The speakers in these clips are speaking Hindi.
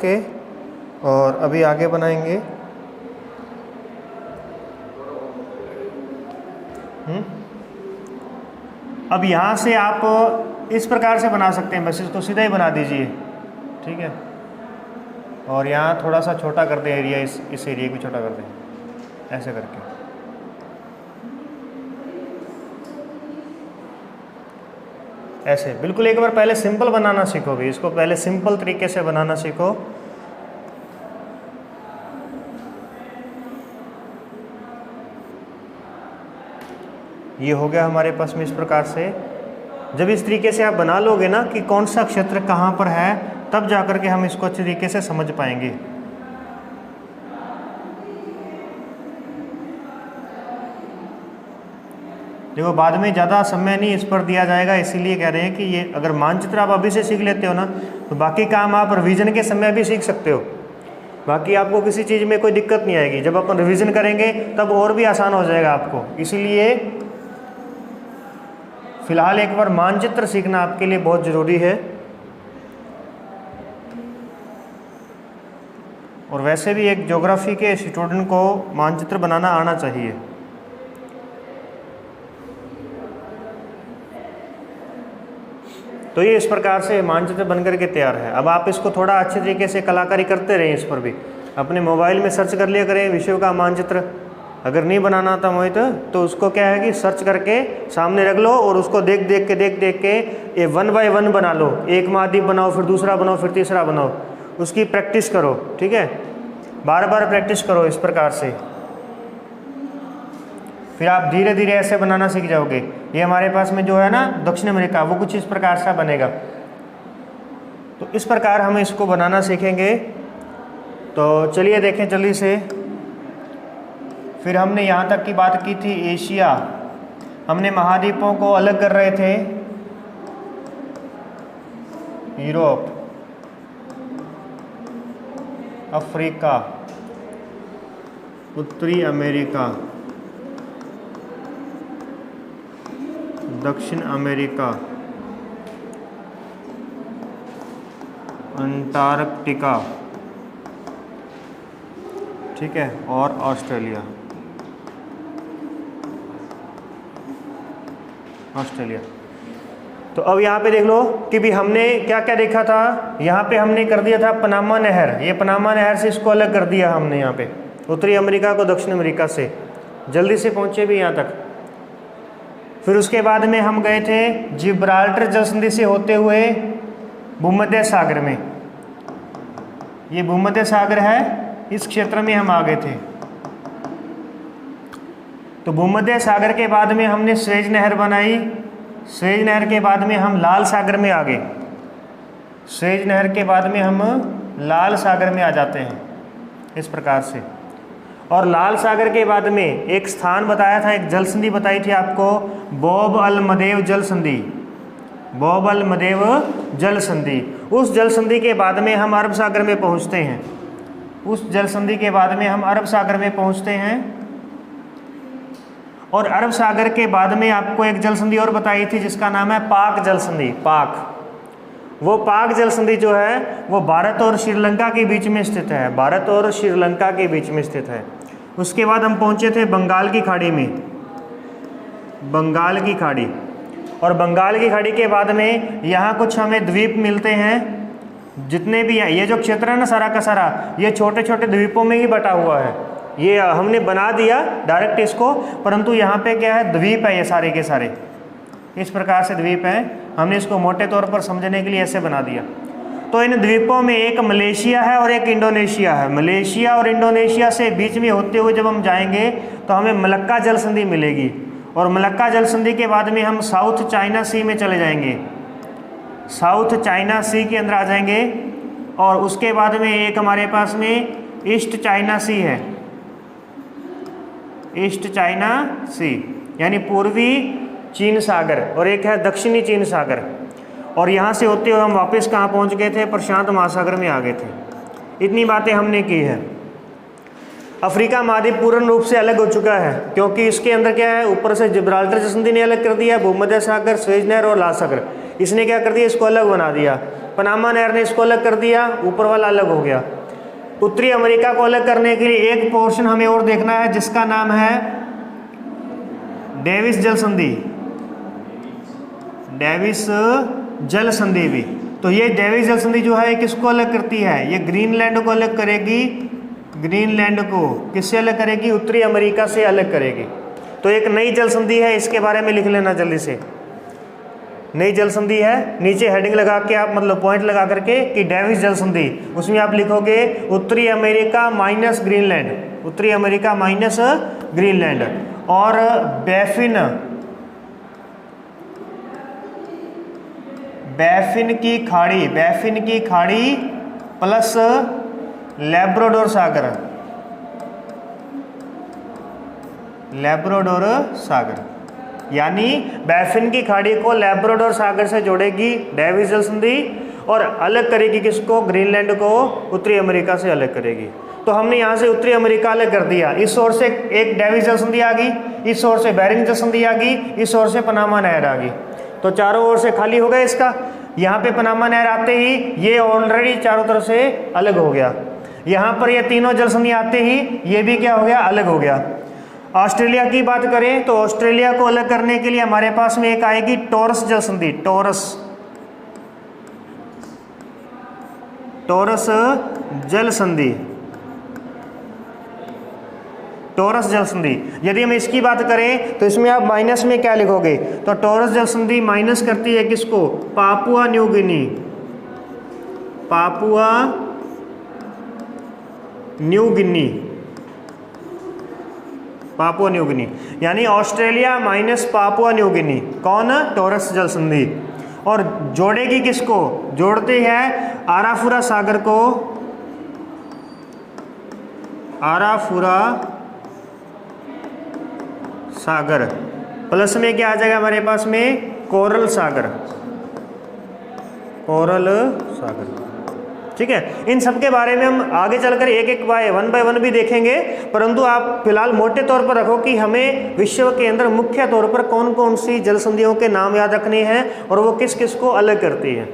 के और अभी आगे बनाएंगे। अब यहाँ से आप इस प्रकार से बना सकते हैं, बस इसको सीधा ही बना दीजिए, ठीक है। और यहाँ थोड़ा सा छोटा कर दें एरिया, इस एरिया को छोटा कर दें ऐसे करके। ऐसे बिल्कुल एक बार पहले सिंपल बनाना सीखो भी, इसको पहले सिंपल तरीके से बनाना सीखो। ये हो गया हमारे पास में इस प्रकार से। जब इस तरीके से आप बना लोगे ना कि कौन सा क्षेत्र कहाँ पर है, तब जाकर के हम इसको अच्छे तरीके से समझ पाएंगे। देखो बाद में ज़्यादा समय नहीं इस पर दिया जाएगा, इसीलिए कह रहे हैं कि ये अगर मानचित्र आप अभी से सीख लेते हो ना, तो बाकी काम आप रिवीजन के समय भी सीख सकते हो। बाकी आपको किसी चीज़ में कोई दिक्कत नहीं आएगी। जब अपन रिवीजन करेंगे तब और भी आसान हो जाएगा आपको। इसीलिए फिलहाल एक बार मानचित्र सीखना आपके लिए बहुत ज़रूरी है। और वैसे भी एक ज्योग्राफी के स्टूडेंट को मानचित्र बनाना आना चाहिए। तो ये इस प्रकार से मानचित्र बनकर के तैयार है। अब आप इसको थोड़ा अच्छे तरीके से कलाकारी करते रहें। इस पर भी अपने मोबाइल में सर्च कर लिया करें विषय का मानचित्र। अगर नहीं बनाना आता मोहित तो उसको क्या है कि सर्च करके सामने रख लो और उसको देख देख के ये 1 बाय 1 बना लो। एक महाद्वीप बनाओ, फिर दूसरा बनाओ, फिर तीसरा बनाओ। उसकी प्रैक्टिस करो, ठीक है। बार बार प्रैक्टिस करो इस प्रकार से, फिर आप धीरे धीरे ऐसे बनाना सीख जाओगे। ये हमारे पास में जो है ना दक्षिण अमेरिका, वो कुछ इस प्रकार से बनेगा। तो इस प्रकार हम इसको बनाना सीखेंगे। तो चलिए देखें जल्दी से। फिर हमने यहाँ तक की बात की थी एशिया, हमने महाद्वीपों को अलग कर रहे थे। यूरोप, अफ्रीका, उत्तरी अमेरिका, दक्षिण अमेरिका, अंटार्कटिका, ठीक है, और ऑस्ट्रेलिया। तो अब यहाँ पे देख लो कि भी हमने क्या क्या देखा था। यहाँ पे हमने कर दिया था पनामा नहर। ये पनामा नहर से इसको अलग कर दिया हमने यहाँ पे, उत्तरी अमेरिका को दक्षिण अमेरिका से। जल्दी से पहुँचे भी यहाँ तक। फिर उसके बाद में हम गए थे जिब्राल्टर जलसंधि से होते हुए भूमध्य सागर में। ये भूमध्य सागर है, इस क्षेत्र में हम आ गए थे। तो भूमध्य सागर के बाद में हमने स्वेज नहर बनाई। स्वेज नहर के बाद में हम लाल सागर में आ गए। स्वेज नहर के बाद में हम लाल सागर में आ जाते हैं इस प्रकार से। और लाल सागर के बाद में एक स्थान बताया था, एक जल संधि बताई थी आपको, बॉब अल मदेव जल संधि। बॉब अल मदेव जल संधि। उस जल संधि के बाद में हम अरब सागर में पहुंचते हैं। उस जल संधि के बाद में हम अरब सागर में पहुंचते हैं। और अरब सागर के बाद में आपको एक जल संधि और बताई थी जिसका नाम है पाक जल संधि। पाक, वो पाक जल संधि जो है वो भारत और श्रीलंका के बीच में स्थित है। भारत और श्रीलंका के बीच में स्थित है। उसके बाद हम पहुंचे थे बंगाल की खाड़ी में। बंगाल की खाड़ी। और बंगाल की खाड़ी के बाद में यहाँ कुछ हमें द्वीप मिलते हैं। जितने भी हैं, ये जो क्षेत्र है ना सारा का सारा, ये छोटे छोटे द्वीपों में ही बटा हुआ है। ये हमने बना दिया डायरेक्ट इसको, परंतु यहाँ पे क्या है, द्वीप है ये सारे के सारे। इस प्रकार से द्वीप हैं। हमने इसको मोटे तौर पर समझने के लिए ऐसे बना दिया। तो इन द्वीपों में एक मलेशिया है और एक इंडोनेशिया है। मलेशिया और इंडोनेशिया से बीच में होते हुए जब हम जाएंगे तो हमें मलक्का जल संधि मिलेगी। और मलक्का जल संधि के बाद में हम साउथ चाइना सी में चले जाएंगे। साउथ चाइना सी के अंदर आ जाएंगे। और उसके बाद में एक हमारे पास में ईस्ट चाइना सी है। ईस्ट चाइना सी यानी पूर्वी चीन सागर, और एक है दक्षिणी चीन सागर। और यहाँ से होते हुए हम वापस कहाँ पहुँच गए थे, प्रशांत महासागर में आ गए थे। इतनी बातें हमने की है। अफ्रीका महाद्वीप पूर्ण रूप से अलग हो चुका है, क्योंकि इसके अंदर क्या है, ऊपर से जिब्राल्टर जल संधि ने अलग कर दिया, भूमध्य सागर, स्वेज नहर और लाल सागर, इसने क्या कर दिया, इसको अलग बना दिया। पनामा नहर ने इसको अलग कर दिया, ऊपर वाला अलग हो गया। उत्तरी अमेरिका को अलग करने के लिए एक पोर्शन हमें और देखना है जिसका नाम है डेविस जल संधि। डेविस जल संधि भी, तो ये डेविस जल संधि जो है किसको अलग करती है? ये ग्रीनलैंड को अलग करेगी। ग्रीनलैंड को किससे अलग करेगी? उत्तरी अमेरिका से अलग करेगी। तो एक नई जल संधि है, इसके बारे में लिख लेना जल्दी से। नई जल संधि है, नीचे हेडिंग लगा के आप मतलब पॉइंट लगा करके कि डेविस जल संधि, उसमें आप लिखोगे उत्तरी अमेरिका माइनस ग्रीनलैंड, उत्तरी अमेरिका माइनस ग्रीनलैंड, और बैफिन की खाड़ी प्लस लैब्राडोर सागर, यानी बैफिन की खाड़ी को लैब्राडोर सागर से जोड़ेगी डेविस जल संधि, और अलग करेगी किसको? ग्रीनलैंड को उत्तरी अमेरिका से अलग करेगी। तो हमने यहाँ से उत्तरी अमेरिका अलग कर दिया, इस ओर से एक डेविस जल संधि आ गई, इस ओर से बेरिंग जल संधि आ गई, इस ओर से पनामा नहर आ गई। तो चारों ओर से खाली हो गया इसका। यहाँ पे पनामा नहर आते ही ये ऑलरेडी चारों तरफ से अलग हो गया। यहाँ पर ये तीनों जल संधि आते ही ये भी क्या हो गया? अलग हो गया। ऑस्ट्रेलिया की बात करें तो ऑस्ट्रेलिया को अलग करने के लिए हमारे पास में एक आएगी टॉरस जल संधि। टॉरस जल संधि, टॉरस जल संधि। यदि हम इसकी बात करें तो इसमें आप माइनस में क्या लिखोगे? तो टॉरस जल संधि माइनस करती है किसको? Papua New Guinea, Papua New Guinea, यानी Australia minus Papua New Guinea. कौन? टॉरस जल संधि। और जोड़ेगी किसको? जोड़ते हैं आराफुरा सागर को, आराफुरा सागर, प्लस में क्या आ जाएगा हमारे पास में? कोरल सागर, ठीक है। इन सब के बारे में हम आगे चलकर एक बाय वन भी देखेंगे, परंतु आप फिलहाल मोटे तौर पर रखो कि हमें विश्व के अंदर मुख्य तौर पर कौन कौन सी जल संधियों के नाम याद रखने हैं और वो किस किस को अलग करती है।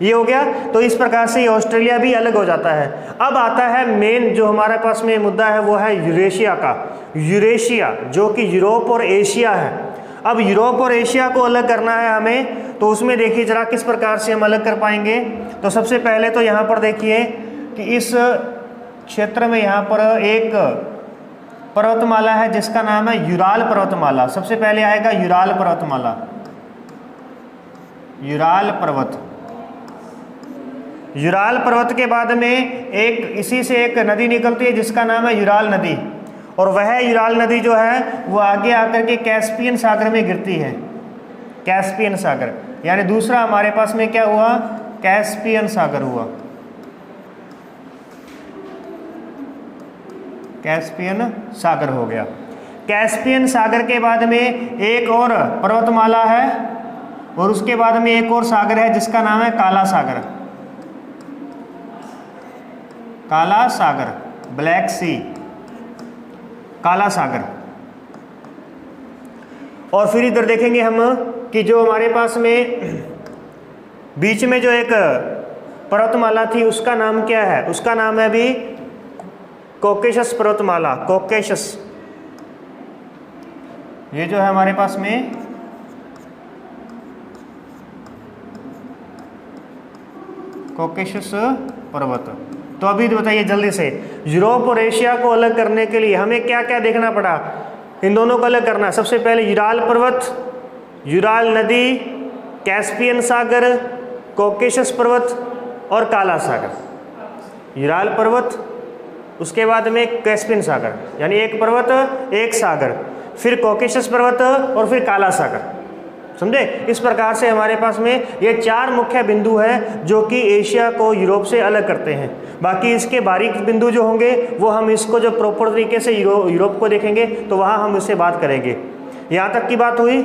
ये हो गया। तो इस प्रकार से ऑस्ट्रेलिया भी अलग हो जाता है। अब आता है मेन जो हमारे पास में मुद्दा है, वो है यूरेशिया का। यूरेशिया जो कि यूरोप और एशिया है। अब यूरोप और एशिया को अलग करना है हमें, तो उसमें देखिए जरा किस प्रकार से हम अलग कर पाएंगे। तो सबसे पहले तो यहाँ पर देखिए कि इस क्षेत्र में यहाँ पर एक पर्वतमाला है जिसका नाम है यूराल पर्वतमाला। सबसे पहले आएगा यूराल पर्वतमाला, यूराल पर्वत। यूराल पर्वत के बाद में एक इसी से एक नदी निकलती है जिसका नाम है यूराल नदी, और वह यूराल नदी जो है वो आगे आकर के कैस्पियन सागर में गिरती है। कैस्पियन सागर, यानी दूसरा हमारे पास में क्या हुआ? कैस्पियन सागर हुआ। कैस्पियन सागर हो गया। कैस्पियन सागर के बाद में एक और पर्वतमाला है, और उसके बाद में एक और सागर है जिसका नाम है काला सागर। काला सागर, ब्लैक सी, काला सागर। और फिर इधर देखेंगे हम कि जो हमारे पास में बीच में जो एक पर्वतमाला थी उसका नाम क्या है? उसका नाम है अभी कॉकेशस पर्वतमाला। कॉकेशस, ये जो है हमारे पास में कॉकेशस पर्वत। तो अभी बताइए जल्दी से, यूरोप और एशिया को अलग करने के लिए हमें क्या क्या देखना पड़ा? इन दोनों को अलग करना। सबसे पहले यूराल पर्वत, यूराल नदी, कैस्पियन सागर, कॉकेशस पर्वत और काला सागर। यूराल पर्वत, उसके बाद में कैस्पियन सागर, यानी एक पर्वत एक सागर, फिर कॉकेशस पर्वत और फिर काला सागर। समझे? इस प्रकार से हमारे पास में ये चार मुख्य बिंदु हैं जो कि एशिया को यूरोप से अलग करते हैं। बाकी इसके बारीक बिंदु जो होंगे वो हम इसको जब प्रॉपर तरीके से यूरोप को देखेंगे तो वहाँ हम इससे बात करेंगे। यहाँ तक की बात हुई।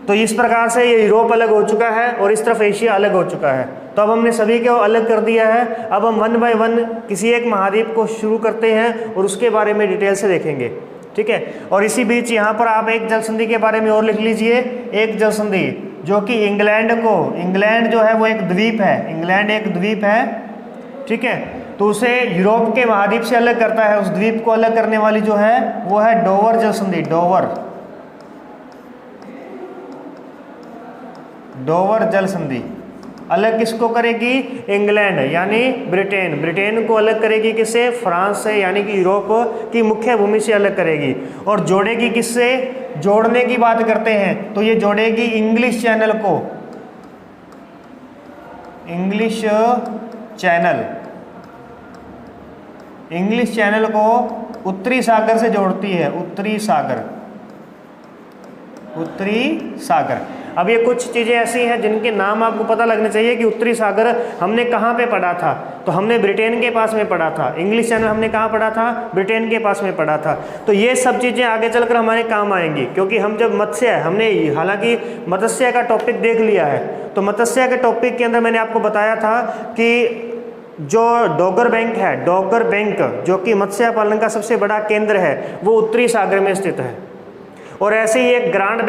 तो इस प्रकार से ये यूरोप अलग हो चुका है और इस तरफ एशिया अलग हो चुका है। तो अब हमने सभी को अलग कर दिया है। अब हम वन बाय वन किसी एक महाद्वीप को शुरू करते हैं और उसके बारे में डिटेल से देखेंगे। ठीक है। और इसी बीच यहाँ पर आप एक जल संधि के बारे में और लिख लीजिए। एक जल संधि जो कि इंग्लैंड जो है वो एक द्वीप है, इंग्लैंड एक द्वीप है, ठीक है। तो उसे यूरोप के महाद्वीप से अलग करता है। उस द्वीप को अलग करने वाली जो है वो है डोवर जल संधि। डोवर जल संधि अलग किसको करेगी? इंग्लैंड यानी ब्रिटेन को अलग करेगी किससे? फ्रांस से, यानी कि यूरोप की मुख्य भूमि से अलग करेगी। और जोड़ेगी किससे? जोड़ने की बात करते हैं तो ये जोड़ेगी इंग्लिश चैनल को उत्तरी सागर से जोड़ती है। उत्तरी सागर। अब ये कुछ चीज़ें ऐसी हैं जिनके नाम आपको पता लगने चाहिए कि उत्तरी सागर हमने कहाँ पे पढ़ा था। तो हमने ब्रिटेन के पास में पढ़ा था। इंग्लिश चैनल हमने कहाँ पढ़ा था? ब्रिटेन के पास में पढ़ा था। तो ये सब चीज़ें आगे चलकर हमारे काम आएंगी, क्योंकि हम जब हमने हालांकि मत्स्य का टॉपिक देख लिया है, तो मत्स्य के टॉपिक के अंदर मैंने आपको बताया था कि जो डोगर बैंक जो कि मत्स्य पालन का सबसे बड़ा केंद्र है, वो उत्तरी सागर में स्थित है। और ऐसे ही एक ग्रांड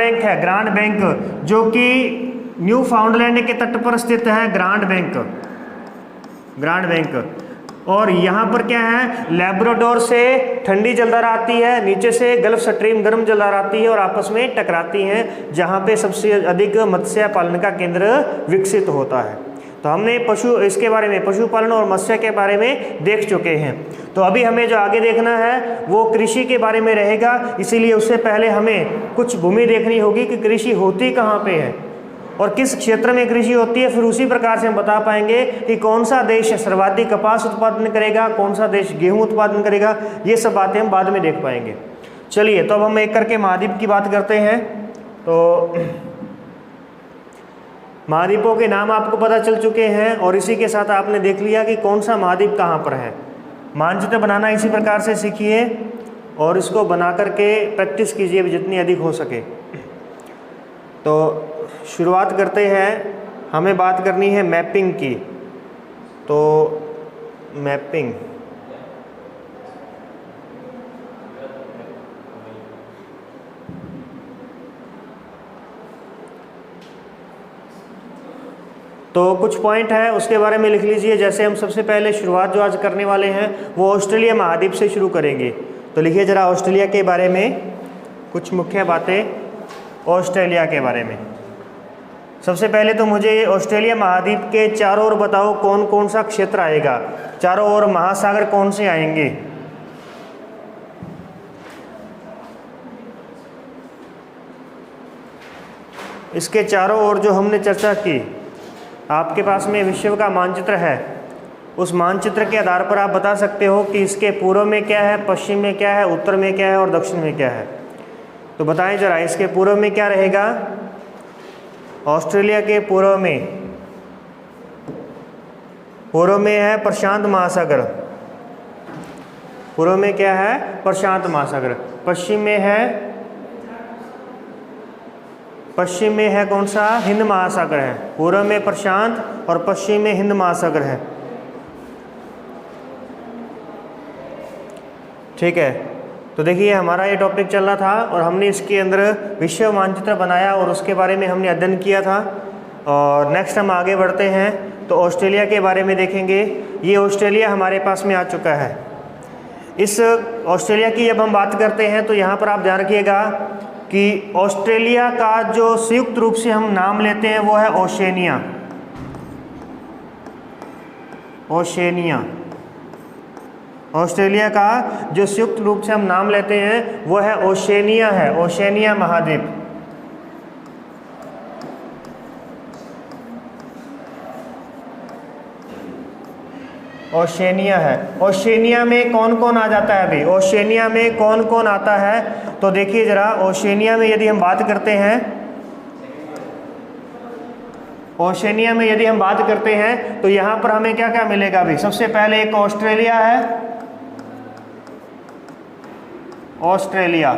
बैंक जो कि न्यू फाउंडलैंड के तट पर स्थित है। Grand bank. और यहाँ पर क्या है? लैब्राडोर से ठंडी जलधारा आती है, नीचे से गल्फ स्ट्रीम गर्म जलधारा आती है और आपस में टकराती हैं, जहाँ पे सबसे अधिक मत्स्य पालन का केंद्र विकसित होता है। तो हमने पशुपालन और मत्स्य के बारे में देख चुके हैं। तो अभी हमें जो आगे देखना है वो कृषि के बारे में रहेगा। इसीलिए उससे पहले हमें कुछ भूमि देखनी होगी कि कृषि होती कहाँ पे है और किस क्षेत्र में कृषि होती है। फिर उसी प्रकार से हम बता पाएंगे कि कौन सा देश सर्वाधिक कपास उत्पादन करेगा, कौन सा देश गेहूं उत्पादन करेगा। ये सब बातें हम बाद में देख पाएंगे। चलिए, तो अब हम एक करके महाद्वीप की बात करते हैं। तो महाद्वीपों के नाम आपको पता चल चुके हैं और इसी के साथ आपने देख लिया कि कौन सा महाद्वीप कहाँ पर है। मानचित्र बनाना इसी प्रकार से सीखिए और इसको बना करके प्रैक्टिस कीजिए जितनी अधिक हो सके। तो शुरुआत करते हैं। हमें बात करनी है मैपिंग की। तो मैपिंग, तो कुछ पॉइंट है उसके बारे में लिख लीजिए। जैसे हम सबसे पहले शुरुआत जो आज करने वाले हैं वो ऑस्ट्रेलिया महाद्वीप से शुरू करेंगे। तो लिखिए ज़रा ऑस्ट्रेलिया के बारे में कुछ मुख्य बातें। ऑस्ट्रेलिया के बारे में सबसे पहले तो मुझे ऑस्ट्रेलिया महाद्वीप के चारों ओर बताओ कौन कौन सा क्षेत्र आएगा, चारों ओर महासागर कौन से आएंगे। इसके चारों ओर जो हमने चर्चा की, आपके पास में विश्व का मानचित्र है। उस मानचित्र के आधार पर आप बता सकते हो कि इसके पूर्व में क्या है, पश्चिम में क्या है, उत्तर में क्या है और दक्षिण में क्या है। तो बताएं जरा, इसके पूर्व में क्या रहेगा? ऑस्ट्रेलिया के पूर्व में है प्रशांत महासागर। पूर्व में क्या है? प्रशांत महासागर। पश्चिम में है कौन सा? हिंद महासागर है। पूर्व में प्रशांत और पश्चिम में हिंद महासागर है। ठीक है, तो देखिए हमारा ये टॉपिक चल रहा था और हमने इसके अंदर विश्व मानचित्र बनाया और उसके बारे में हमने अध्ययन किया था। और नेक्स्ट हम आगे बढ़ते हैं तो ऑस्ट्रेलिया के बारे में देखेंगे। ये ऑस्ट्रेलिया हमारे पास में आ चुका है। इस ऑस्ट्रेलिया की जब हम बात करते हैं तो यहाँ पर आप ध्यान रखिएगा कि ऑस्ट्रेलिया का जो संयुक्त रूप से हम नाम लेते हैं वो है ओशेनिया। ऑस्ट्रेलिया का जो संयुक्त रूप से हम नाम लेते हैं वो है ओशेनिया है, ओशेनिया महाद्वीप। ओशेनिया है। ओशेनिया में कौन कौन आ जाता है? अभी ओशेनिया में कौन कौन आता है? तो देखिए जरा, ओशेनिया में यदि हम बात करते हैं तो यहाँ पर हमें क्या क्या मिलेगा? अभी सबसे पहले एक ऑस्ट्रेलिया है। ऑस्ट्रेलिया,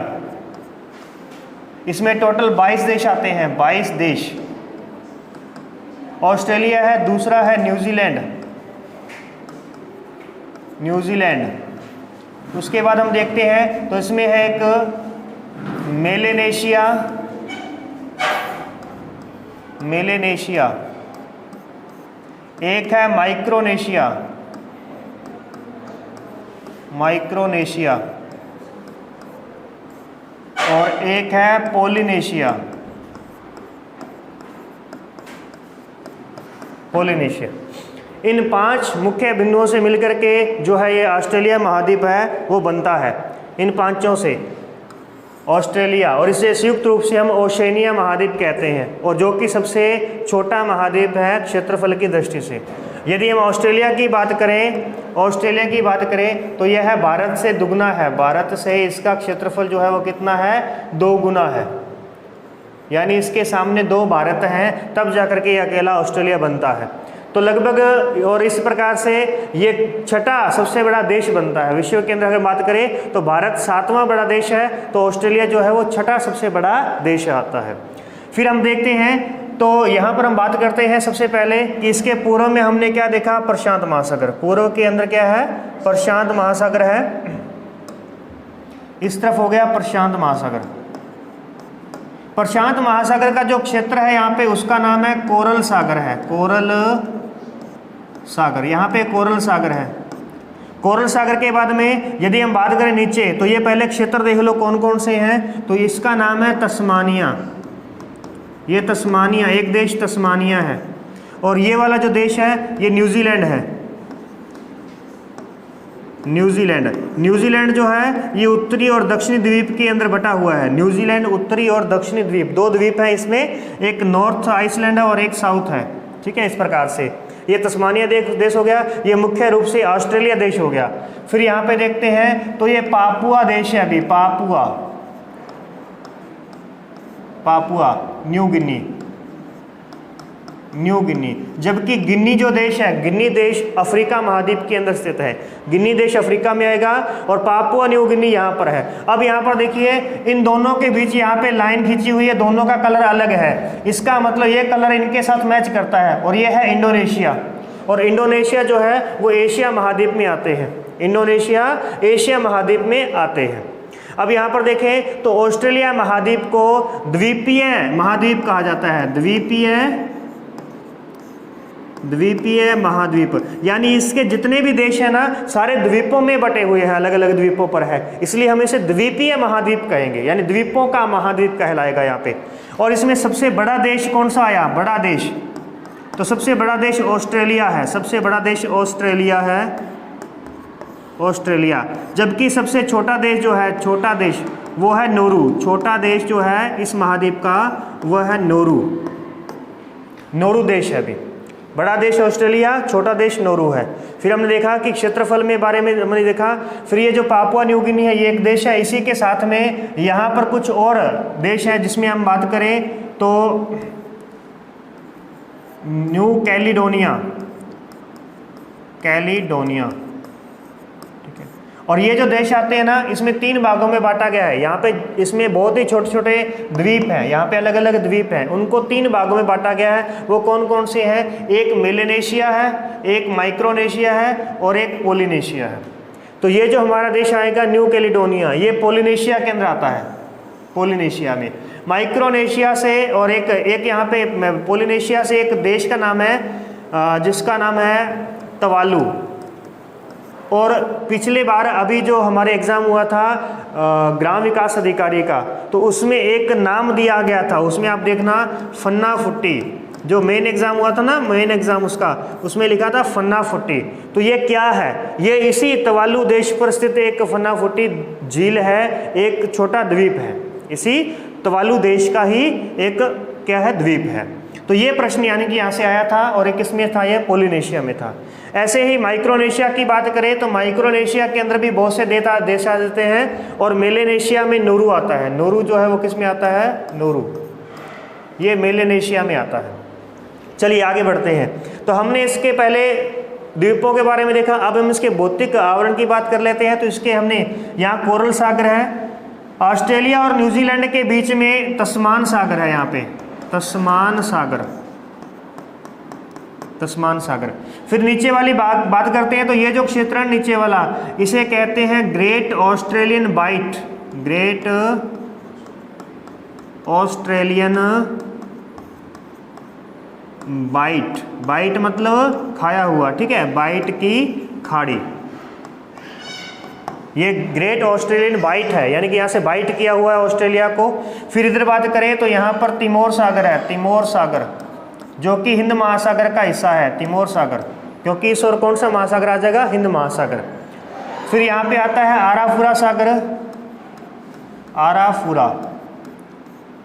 इसमें टोटल 22 देश आते हैं, 22 देश ऑस्ट्रेलिया है। दूसरा है न्यूजीलैंड। उसके बाद हम देखते हैं तो इसमें है एक मेलेनेशिया, एक है माइक्रोनेशिया, माइक्रोनेशिया, और एक है पोलिनेशिया, पोलिनेशिया। इन 5 मुख्य बिंदुओं से मिलकर के जो है ये ऑस्ट्रेलिया महाद्वीप है वो बनता है, इन 5 से ऑस्ट्रेलिया, और इसे संयुक्त रूप से हम ओशेनिया महाद्वीप कहते हैं, और जो कि सबसे छोटा महाद्वीप है क्षेत्रफल की दृष्टि से। यदि हम ऑस्ट्रेलिया की बात करें तो यह है भारत से दुगना है, भारत से इसका क्षेत्रफल जो है वो कितना है, 2 गुना है, यानी इसके सामने 2 भारत हैं, तब जाकर के ये अकेला ऑस्ट्रेलिया बनता है। तो लगभग, और इस प्रकार से ये छठा सबसे बड़ा देश बनता है विश्व के अंदर। अगर बात करें तो भारत 7वां बड़ा देश है, तो ऑस्ट्रेलिया जो है वो छठा सबसे बड़ा देश आता है। फिर हम देखते हैं, तो यहाँ पर हम बात करते हैं सबसे पहले कि इसके पूर्व में हमने क्या देखा, प्रशांत महासागर। पूर्व के अंदर क्या है, प्रशांत महासागर है, इस तरफ हो गया प्रशांत महासागर। प्रशांत महासागर का जो क्षेत्र है यहाँ पे उसका नाम है कोरल सागर है, कोरल सागर, यहाँ पे कोरल सागर है। कोरल सागर के बाद में यदि हम बात करें नीचे, तो ये पहले क्षेत्र देख लो कौन कौन से हैं, तो इसका नाम है तस्मानिया, ये तस्मानिया, एक देश तस्मानिया है, और ये वाला जो देश है ये न्यूजीलैंड है, न्यूजीलैंड। न्यूजीलैंड जो है ये उत्तरी और दक्षिणी द्वीप के अंदर बटा हुआ है। न्यूजीलैंड उत्तरी और दक्षिणी द्वीप, 2 द्वीप हैं इसमें, एक नॉर्थ आइसलैंड है और एक साउथ है, ठीक है। इस प्रकार से ये तस्मानिया देश हो गया, ये मुख्य रूप से ऑस्ट्रेलिया देश हो गया। फिर यहाँ पे देखते हैं तो ये पापुआ देश है, अभी पापुआ, पापुआ न्यू गिनी, न्यू गिनी। जबकि गिनी जो देश है, गिनी देश अफ्रीका महाद्वीप के अंदर स्थित है, गिनी देश अफ्रीका में आएगा, और पापुआ न्यू गिनी यहाँ पर है। अब यहाँ पर देखिए इन दोनों के बीच यहाँ पे लाइन खींची हुई है, दोनों का कलर अलग है, इसका मतलब ये कलर इनके साथ मैच करता है, और ये है इंडोनेशिया। और इंडोनेशिया जो है वो एशिया महाद्वीप में आते हैं, इंडोनेशिया एशिया महाद्वीप में आते हैं। अब यहाँ पर देखें तो ऑस्ट्रेलिया महाद्वीप को द्वीपीय महाद्वीप कहा जाता है, द्वीपीय महाद्वीप, यानी इसके जितने भी देश हैं ना सारे द्वीपों में बटे हुए हैं, अलग अलग द्वीपों पर है, इसलिए हम इसे द्वीपीय महाद्वीप कहेंगे, यानी द्वीपों का महाद्वीप कहलाएगा यहाँ पे। और इसमें सबसे बड़ा देश कौन सा आया, बड़ा देश, तो सबसे बड़ा देश ऑस्ट्रेलिया है, सबसे बड़ा देश ऑस्ट्रेलिया है, ऑस्ट्रेलिया। जबकि सबसे छोटा देश जो है, छोटा देश वो है नोरू, छोटा देश जो है इस महाद्वीप का वह है नोरू, नोरू देश है अभी। बड़ा देश ऑस्ट्रेलिया, छोटा देश नोरू है। फिर हमने देखा कि क्षेत्रफल में बारे में हमने देखा। फिर ये जो पापुआ न्यू गिनी है ये एक देश है, इसी के साथ में यहाँ पर कुछ और देश हैं जिसमें हम बात करें तो न्यू कैलिडोनिया, कैलिडोनिया, ठीक है। और ये जो देश आते हैं ना इसमें 3 भागों में बांटा गया है। यहाँ पे इसमें बहुत ही छोटे छोटे द्वीप हैं, यहाँ पे अलग अलग द्वीप हैं, उनको 3 भागों में बांटा गया है। वो कौन कौन से हैं, एक मेलेनेशिया है, एक माइक्रोनेशिया है और एक पोलिनेशिया है। तो ये जो हमारा देश आएगा न्यू कैलिडोनिया, ये पोलिनेशिया के अंदर आता है, पोलिनेशिया में। माइक्रोनेशिया से और एक यहाँ पे पोलिनेशिया से एक देश का नाम है जिसका नाम है तवालू। और पिछले बार अभी जो हमारे एग्ज़ाम हुआ था ग्राम विकास अधिकारी का, तो उसमें एक नाम दिया गया था, उसमें आप देखना फन्नाफुट्टी, जो मेन एग्ज़ाम हुआ था ना, मेन एग्ज़ाम उसका, उसमें लिखा था फन्नाफुट्टी। तो ये क्या है, ये इसी तवालू देश पर स्थित एक फन्नाफुट्टी झील है, एक छोटा द्वीप है, इसी तवालू देश का ही एक क्या है, द्वीप है। तो ये प्रश्न यानी कि यहाँ से आया था, और एक किसमें था, ये पोलिनेशिया में था। ऐसे ही माइक्रोनेशिया की बात करें तो माइक्रोनेशिया के अंदर भी बहुत से देश आ जाते हैं, और मेलेनेशिया में नोरू आता है। नोरू जो है वो किस में आता है, नोरू, ये मेलेनेशिया में आता है। चलिए आगे बढ़ते हैं। तो हमने इसके पहले द्वीपों के बारे में देखा, अब हम इसके भौतिक आवरण की बात कर लेते हैं। तो इसके हमने यहाँ कोरल सागर है, ऑस्ट्रेलिया और न्यूजीलैंड के बीच में तस्मान सागर है, यहाँ पे तस्मान सागर, तस्मान सागर। फिर नीचे वाली बात करते हैं। तो ये जो क्षेत्र है नीचे वाला, इसे कहते हैं great Australian bight, great Australian bight, bight मतलब खाया हुआ, ठीक है, बाइट की खाड़ी, ये ग्रेट ऑस्ट्रेलियन बाइट है, यानी कि यहाँ से बाइट किया हुआ है ऑस्ट्रेलिया को। फिर इधर बात करें तो यहाँ पर तिमोर सागर है, तिमोर सागर जो कि हिंद महासागर का हिस्सा है, तिमोर सागर, क्योंकि इस ओर कौन सा महासागर आ जाएगा, हिंद महासागर। फिर यहाँ पे आता है आराफुरा सागर, आराफुरा,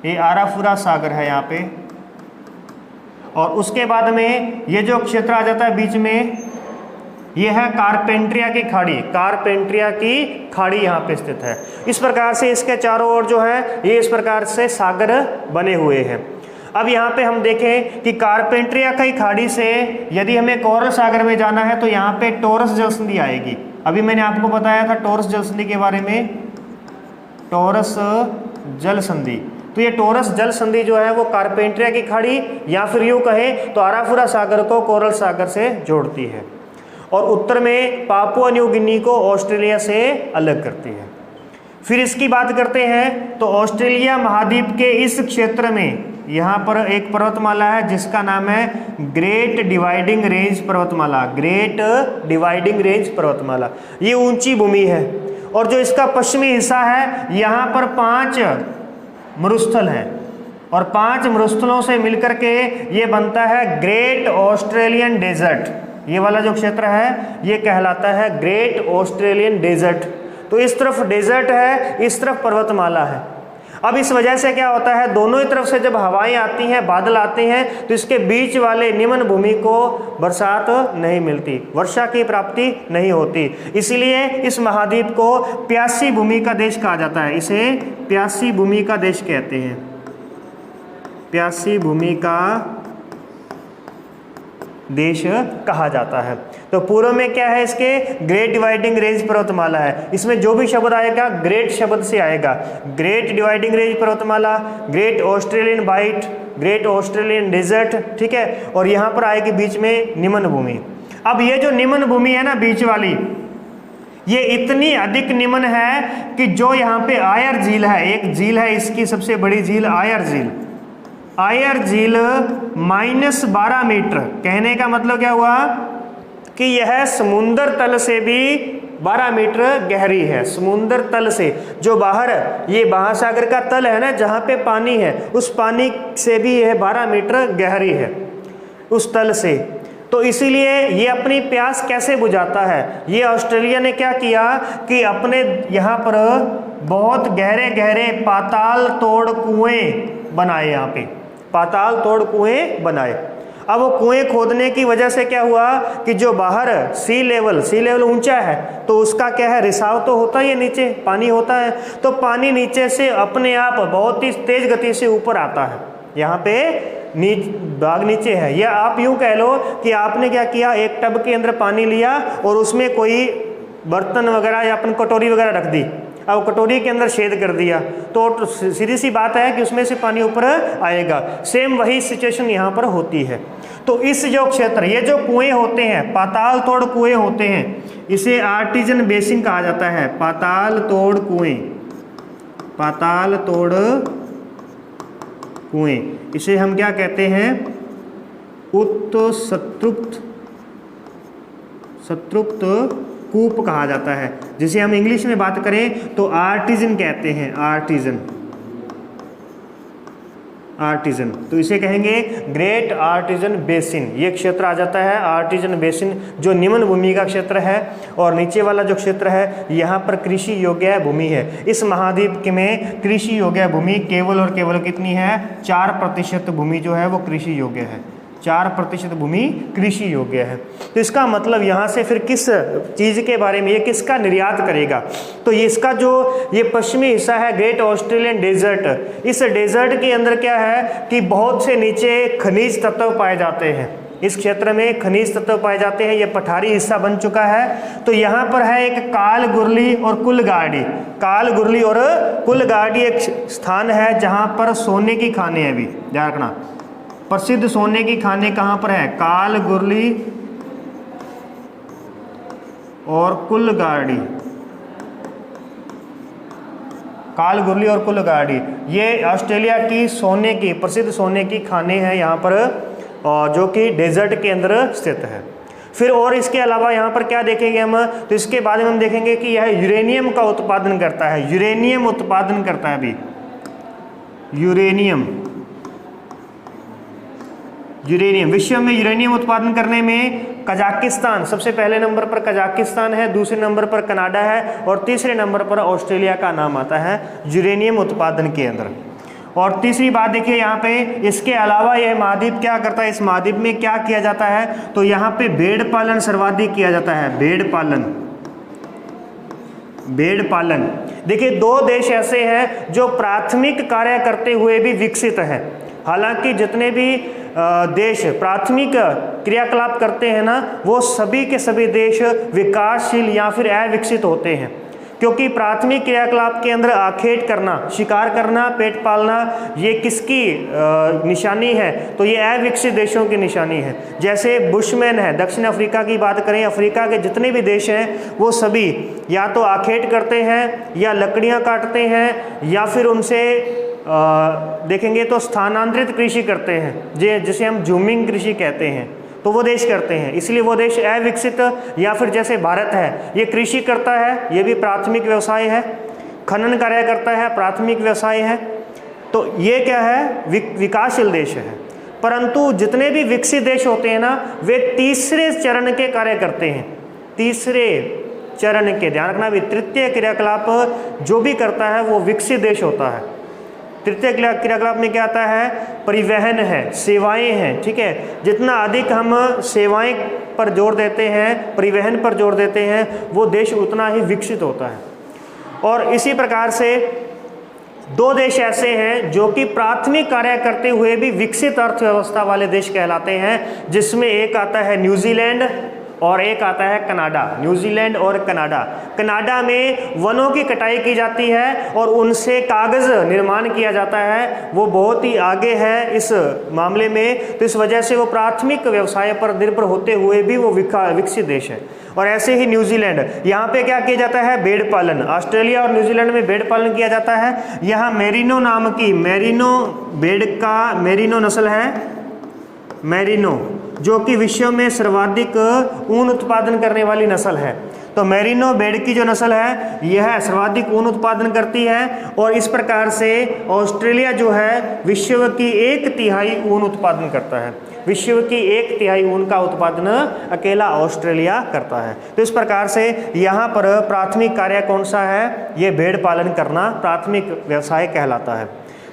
ये आराफुरा सागर है यहाँ पे। और उसके बाद में ये जो क्षेत्र आ जाता है बीच में, ये है कारपेंट्रिया की खाड़ी, कारपेंट्रिया की खाड़ी यहाँ पे स्थित है। इस प्रकार से इसके चारों ओर जो है ये इस प्रकार से सागर बने हुए हैं। अब यहाँ पे हम देखें कि कारपेंट्रिया की खाड़ी से यदि हमें कोरल सागर में जाना है तो यहाँ पे टॉरस जलसंधि आएगी। अभी मैंने आपको बताया था टॉरस जलसंधि के बारे में, टॉरस जल संधि। तो ये टॉरस जल संधि जो है वो कारपेंट्रिया की खाड़ी या फिर यूँ कहें तो आराफुरा सागर को कोरल सागर से जोड़ती है और उत्तर में पापुआ न्यू गिनी को ऑस्ट्रेलिया से अलग करती है। फिर इसकी बात करते हैं तो ऑस्ट्रेलिया महाद्वीप के इस क्षेत्र में यहाँ पर एक पर्वतमाला है जिसका नाम है ग्रेट डिवाइडिंग रेंज पर्वतमाला, ग्रेट डिवाइडिंग रेंज पर्वतमाला। ये ऊंची भूमि है और जो इसका पश्चिमी हिस्सा है यहाँ पर 5 मरुस्थल हैं और 5 मरुस्थलों से मिलकर के ये बनता है ग्रेट ऑस्ट्रेलियन डेजर्ट। ये वाला जो क्षेत्र है ये कहलाता है ग्रेट ऑस्ट्रेलियन डेजर्ट। तो इस तरफ डेजर्ट है, इस तरफ पर्वतमाला है। अब इस वजह से क्या होता है, दोनों ही तरफ से जब हवाएं आती हैं, बादल आते हैं, तो इसके बीच वाले निम्न भूमि को बरसात नहीं मिलती, वर्षा की प्राप्ति नहीं होती। इसीलिए इस महाद्वीप को प्यासी भूमि का देश कहा जाता है, इसे प्यासी भूमि का देश कहते हैं, प्यासी भूमि का देश कहा जाता है। तो पूर्व में क्या है इसके, ग्रेट डिवाइडिंग रेंज पर्वतमाला है। इसमें जो भी शब्द आएगा ग्रेट शब्द से आएगा, ग्रेट डिवाइडिंग रेंज पर्वतमाला, great Australian bight, great Australian desert, ठीक है। और यहाँ पर आएगी बीच में निम्न भूमि। अब ये जो निम्न भूमि है ना बीच वाली, ये इतनी अधिक निम्न है कि जो यहाँ पे आयर झील है, एक झील है इसकी सबसे बड़ी झील आयर झील, आयर झील -12 मीटर, कहने का मतलब क्या हुआ कि यह समुद्र तल से भी 12 मीटर गहरी है। समुद्र तल से जो बाहर ये महासागर का तल है ना, जहाँ पे पानी है, उस पानी से भी यह 12 मीटर गहरी है उस तल से। तो इसीलिए ये अपनी प्यास कैसे बुझाता है, ये ऑस्ट्रेलिया ने क्या किया कि अपने यहाँ पर बहुत गहरे गहरे पाताल तोड़ कुएं बनाए, यहाँ पे पाताल तोड़ कुएं बनाए। अब वो कुएं खोदने की वजह से क्या हुआ कि जो बाहर सी लेवल ऊंचा है तो उसका क्या है, रिसाव तो होता ही है, नीचे पानी होता है, तो पानी नीचे से अपने आप बहुत ही तेज गति से ऊपर आता है। यहाँ पे बाग नीचे है, या आप यूँ कह लो कि आपने क्या किया, एक टब के अंदर पानी लिया और उसमें कोई बर्तन वगैरह या अपन कटोरी वगैरह रख दी, अब कटोरी के अंदर छेद कर दिया तो सीधी सी बात है कि उसमें से पानी ऊपर आएगा। सेम वही सिचुएशन यहाँ पर होती है। तो इस जो क्षेत्र, ये जो कुएं होते हैं, पाताल तोड़ कुएं होते हैं, इसे आर्टिजन बेसिन कहा जाता है। पाताल तोड़ कुएं, पाताल तोड़ कुएं, इसे हम क्या कहते हैं, सत्रुप्त कूप कहा जाता है, जिसे हम इंग्लिश में बात करें तो आर्टिजन कहते हैं, आर्टिजन। तो इसे कहेंगे ग्रेट आर्टिजन बेसिन। ये क्षेत्र आ जाता है आर्टिजन बेसिन, जो निम्न भूमि का क्षेत्र है। और नीचे वाला जो क्षेत्र है यहाँ पर कृषि योग्य भूमि है। इस महाद्वीप में कृषि योग्य भूमि केवल और केवल कितनी है, 4% भूमि जो है वो कृषि योग्य है, 4% भूमि कृषि योग्य है। तो इसका मतलब यहाँ से फिर किस चीज़ के बारे में, ये किसका निर्यात करेगा, तो ये इसका जो ये पश्चिमी हिस्सा है ग्रेट ऑस्ट्रेलियन डेजर्ट, इस डेजर्ट के अंदर क्या है कि बहुत से नीचे खनिज तत्व पाए जाते हैं। इस क्षेत्र में खनिज तत्व पाए जाते हैं, ये पठारी हिस्सा बन चुका है। तो यहाँ पर है एक काल गुरली और कुलगाड़ी, काल गुरली और कुलगाड़ी एक स्थान है जहाँ पर सोने की खानें हैं। अभी ध्यान रखना, प्रसिद्ध सोने की खानें कहाँ पर है, काल गुरली और कुलगाड़ी, काल गुरली और कुलगाड़ी, ये ऑस्ट्रेलिया की सोने की प्रसिद्ध सोने की खानें हैं, यहाँ पर और जो कि डेजर्ट के अंदर स्थित है। फिर और इसके अलावा यहाँ पर क्या देखेंगे हम, तो इसके बाद में हम देखेंगे कि यह यूरेनियम का उत्पादन करता है, यूरेनियम उत्पादन करता है अभी, यूरेनियम विश्व में यूरेनियम उत्पादन करने में कजाकिस्तान सबसे पहले नंबर पर कजाकिस्तान है, दूसरे नंबर पर कनाडा है और तीसरे नंबर पर ऑस्ट्रेलिया का नाम आता है यूरेनियम उत्पादन के अंदर। और तीसरी बात देखिए यहाँ पे, इसके अलावा यह महाद्वीप क्या करता है, इस महाद्वीप में क्या किया जाता है, तो यहाँ पे भेड़ पालन सर्वाधिक किया जाता है, भेड़ पालन। देखिए 2 देश ऐसे हैं जो प्राथमिक कार्य करते हुए भी विकसित है। हालांकि जितने भी देश प्राथमिक क्रियाकलाप करते हैं ना, वो सभी के सभी देश विकासशील या फिर अविकसित होते हैं, क्योंकि प्राथमिक क्रियाकलाप के अंदर आखेट करना, शिकार करना, पेट पालना, ये किसकी निशानी है, तो ये अविकसित देशों की निशानी है। जैसे बुशमैन है, दक्षिण अफ्रीका की बात करें, अफ्रीका के जितने भी देश हैं वो सभी या तो आखेट करते हैं या लकड़ियाँ काटते हैं या फिर उनसे देखेंगे तो स्थानांतरित कृषि करते हैं, जिसे हम जूमिंग कृषि कहते हैं, तो वो देश करते हैं। इसलिए वो देश अविकसित, या फिर जैसे भारत है, ये कृषि करता है, ये भी प्राथमिक व्यवसाय है, खनन कार्य करता है, प्राथमिक व्यवसाय है, तो ये क्या है, विकासशील देश है। परंतु जितने भी विकसित देश होते हैं ना, वे तीसरे चरण के कार्य करते हैं, तीसरे चरण के, ध्यान रखना भी, तृतीय क्रियाकलाप जो भी करता है वो विकसित देश होता है। तृतीय क्रियाकलाप में क्या आता है, परिवहन है, सेवाएं हैं, ठीक है। जितना अधिक हम सेवाएं पर जोर देते हैं, परिवहन पर जोर देते हैं, वो देश उतना ही विकसित होता है। और इसी प्रकार से 2 देश ऐसे हैं जो कि प्राथमिक कार्य करते हुए भी विकसित अर्थव्यवस्था वाले देश कहलाते हैं, जिसमें एक आता है न्यूजीलैंड और एक आता है कनाडा, न्यूजीलैंड और कनाडा। कनाडा में वनों की कटाई की जाती है और उनसे कागज़ निर्माण किया जाता है, वो बहुत ही आगे है इस मामले में, तो इस वजह से वो प्राथमिक व्यवसाय पर निर्भर होते हुए भी वो विकसित देश है। और ऐसे ही न्यूजीलैंड, यहाँ पे क्या किया जाता है, भेड़ पालन। ऑस्ट्रेलिया और न्यूजीलैंड में भेड़ पालन किया जाता है। यहाँ मेरिनो नाम की, मेरिनो भेड़ का मेरिनो नस्ल है, मेरिनो, जो कि विश्व में सर्वाधिक ऊन उत्पादन करने वाली नस्ल है। तो मेरिनो भेड़ की जो नस्ल है यह सर्वाधिक ऊन उत्पादन करती है, और इस प्रकार से ऑस्ट्रेलिया जो है विश्व की 1/3 ऊन उत्पादन करता है। विश्व की 1/3 ऊन का उत्पादन अकेला ऑस्ट्रेलिया करता है। तो इस प्रकार से यहाँ पर प्राथमिक कार्य कौन सा है, ये भेड़ पालन करना प्राथमिक व्यवसाय कहलाता है,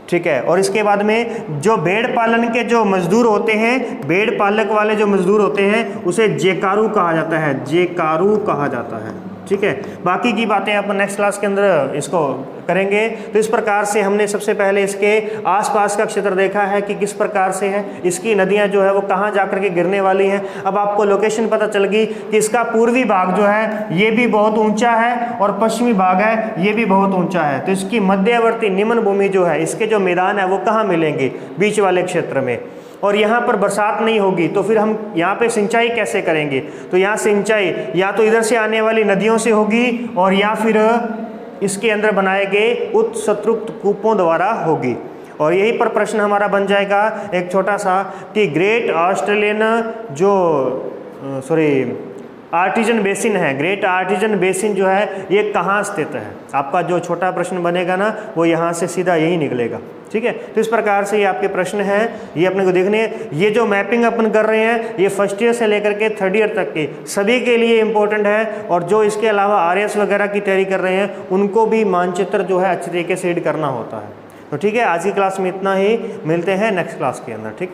ठीक है। और इसके बाद में जो भेड़ पालन के जो मजदूर होते हैं, भेड़ पालक वाले जो मजदूर होते हैं, उसे जेकारू कहा जाता है, जेकारू कहा जाता है, ठीक है। बाकी की बातें अपन नेक्स्ट क्लास के अंदर इसको करेंगे। तो इस प्रकार से हमने सबसे पहले इसके आसपास का क्षेत्र देखा है कि किस प्रकार से है, इसकी नदियां जो है वो कहाँ जा कर के गिरने वाली हैं। अब आपको लोकेशन पता चल गई कि इसका पूर्वी भाग जो है ये भी बहुत ऊंचा है और पश्चिमी भाग है ये भी बहुत ऊंचा है। तो इसकी मध्यवर्ती निम्न भूमि जो है, इसके जो मैदान है वो कहाँ मिलेंगे, बीच वाले क्षेत्र में। और यहाँ पर बरसात नहीं होगी तो फिर हम यहाँ पे सिंचाई कैसे करेंगे, तो यहाँ सिंचाई या तो इधर से आने वाली नदियों से होगी और या फिर इसके अंदर बनाए गए उत्सतृप्त कूपों द्वारा होगी। और यही पर प्रश्न हमारा बन जाएगा एक छोटा सा कि ग्रेट ऑस्ट्रेलियन जो आर्टिजन बेसिन है, ग्रेट आर्टिजन बेसिन जो है ये कहाँ स्थित है। आपका जो छोटा प्रश्न बनेगा ना वो यहाँ से सीधा यही निकलेगा, ठीक है। तो इस प्रकार से ये आपके प्रश्न हैं, ये अपने को देखने। ये जो मैपिंग अपन कर रहे हैं ये फर्स्ट ईयर से लेकर के 3rd ईयर तक के सभी के लिए इम्पोर्टेंट है, और जो इसके अलावा RS वगैरह की तैयारी कर रहे हैं उनको भी मानचित्र जो है अच्छी तरीके से रीड करना होता है। तो ठीक है, आज की क्लास में इतना ही, मिलते हैं नेक्स्ट क्लास के अंदर, ठीक।